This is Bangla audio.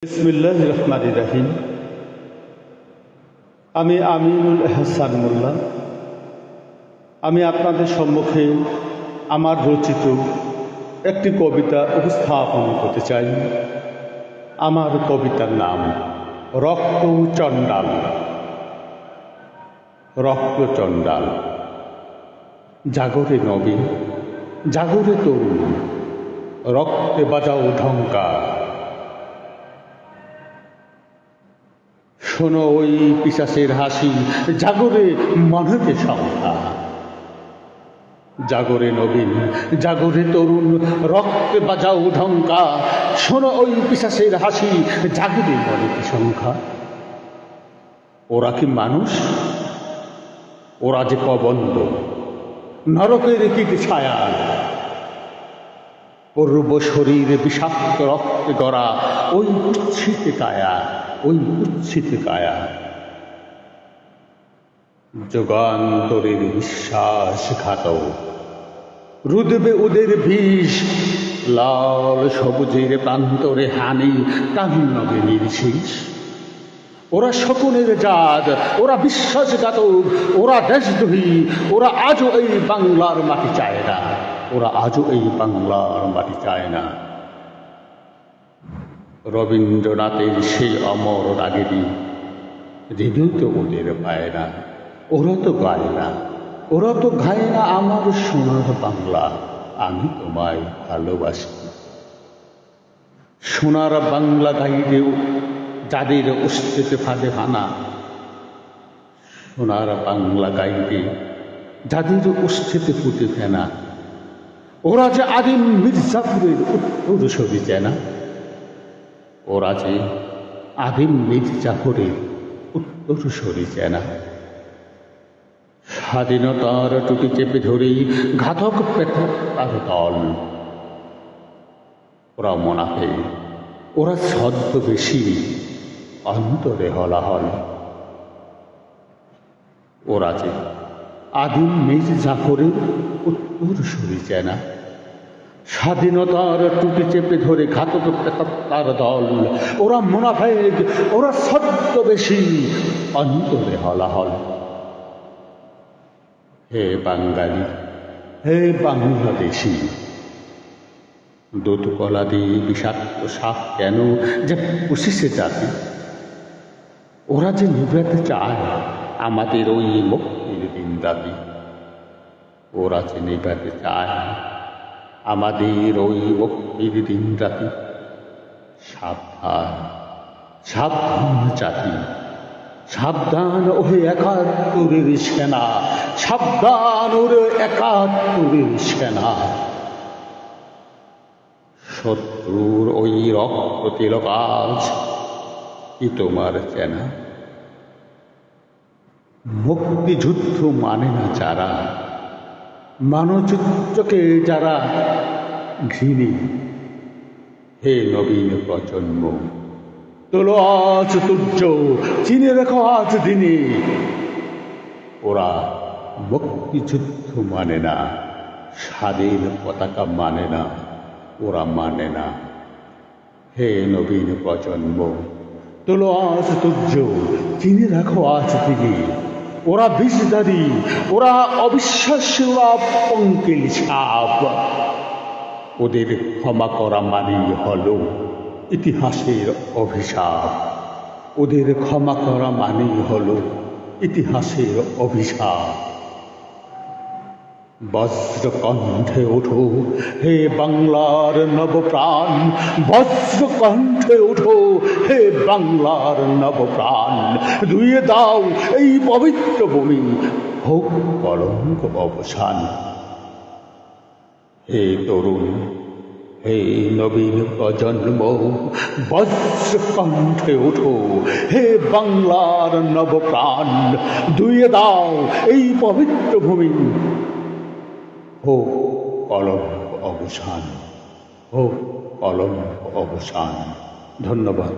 বিসমিল্লাহির রহমানির রহিম। আমি আমিনুল এহসান মোল্লা। আমি আপনাদের সম্মুখে আমার রচিত একটি কবিতা উপস্থাপন করতে চাই। আমার কবিতার নাম রক্তচণ্ডাল। রক্তচণ্ডাল। জাগরে নবী, জাগরে তরুণ, রক্তে বাজাও ঢঙ্কা। শোনো ওই পিশাচের হাসি, জাগরে মানবে সংখ্যা। জাগরে নবীন, জাগরে তরুণ, রক্তে বাজাও ঢঙ্কা। শোনো ওই পিশাচের হাসি, জাগরে মানবে সংখ্যা। ওরা কি মানুষ? ওরা যে কবন্দ, নরকের কীট ছায়া। পূর্ব শরীরে বিষাক্ত রক্তে গড়া ওই কুৎসিত কায়া, ওই কুৎসিত কায়া। যুগান্তরের বিশ্বাসঘাতক, রুদবে ওদের বিষ। লাল সবুজের প্রান্তরে হানি, কান্নবে নির্শেষ। ওরা শকুনের জাত, ওরা বিশ্বাসঘাতক, ওরা দেশদ্রোহী। ওরা আজও এই বাংলার মাটি চায় না, ওরা আজও এই বাংলার মাটি চায় না। রবীন্দ্রনাথের সেই অমর রাগেরই হৃদয় তো ওদের পায় না। ওরা তো গায় না, ওরা তো গায় না আমার সোনার বাংলা, আমি তোমায় ভালোবাসি। সোনার বাংলা গাইলেও যাদের অস্তিত্বে ফাঁদে হানা। সোনার বাংলা গাইলে যাদের অস্তিত্বে ফুটে ফেনা। ওরা যে আদিম মির্জাপুরের উত্তরসূরি চেনা। ওরা যে আদিম মির্জাপুরের উত্তরসূরি চেনা। স্বাধীনতার টুপি চেপে ধরেই ঘাতক পেটক তার দল। ওরা মোনাফে, ওরা ছদ্মবেশী, অন্তরে হলাহল। ওরা যে আদিম মির্জাপুরের উত্তরসূরি চেনা। স্বাধীনতার টুপি চেপে ধরে ঘাতক তার দল। ওরা মুনাফেক, ওরা ছদ্মবেশী, অন্তরে হলাহল। হে বাঙালি, হে বাংলাদেশি, দুধকলা দিয়ে বিষাক্ত সাপ কেন যে পুষিছে জাতি। ওরা যে নিভাতে চায় আমাদের ওই মুক্তির দিন রাতি। ওরা যে নিভাতে চায় আমাদের ওই মুক্তির দিন রাতি। সাবধান, সাবধান জাতি, সাবধান ওহে একাত্তরের সেনা। সাবধান ওরে একাত্তরের সেনা। শত্রুর ওই রক্ত তিলক আজ কি তোমার চেনা? মুক্তিযুদ্ধ মানে না যারা, মানচিত্রকে যারা ঘৃণী। হে নবীন প্রজন্ম, তোলো আজ তুর্য, চিনে রেখো আজ দিনে। ওরা মুক্তিযুদ্ধ মানে না, স্বাধীন পতাকা মানে না, ওরা মানে না। হে নবীন প্রজন্ম, তোলো আজ তুর্য, চিনে রাখো আজ দিনে। ওরা বিষধারী, ওরা অবিশ্বাস্য, ওরা পঙ্কিল সাপ। ওদের ক্ষমা করা মানেই হলো ইতিহাসের অভিশাপ। ওদের ক্ষমা করা মানেই হলো ইতিহাসের অভিশাপ। বজ্রকণ্ঠে ওঠো হে বাংলার নবপ্রাণ। বজ্রকণ্ঠে ওঠো হে বাংলার নবপ্রাণ। ধুয়ে দাও এই পবিত্র ভূমি, হোক কলঙ্ক অবসান। হে তরুণ, হে নবীন প্রজন্ম, বজ্রকণ্ঠে ওঠো হে বাংলার নবপ্রাণ। ধুয়ে দাও এই পবিত্র ভূমি, হোক কলঙ্ক অবসান, হোক কলঙ্ক অবসান। ধন্যবাদ।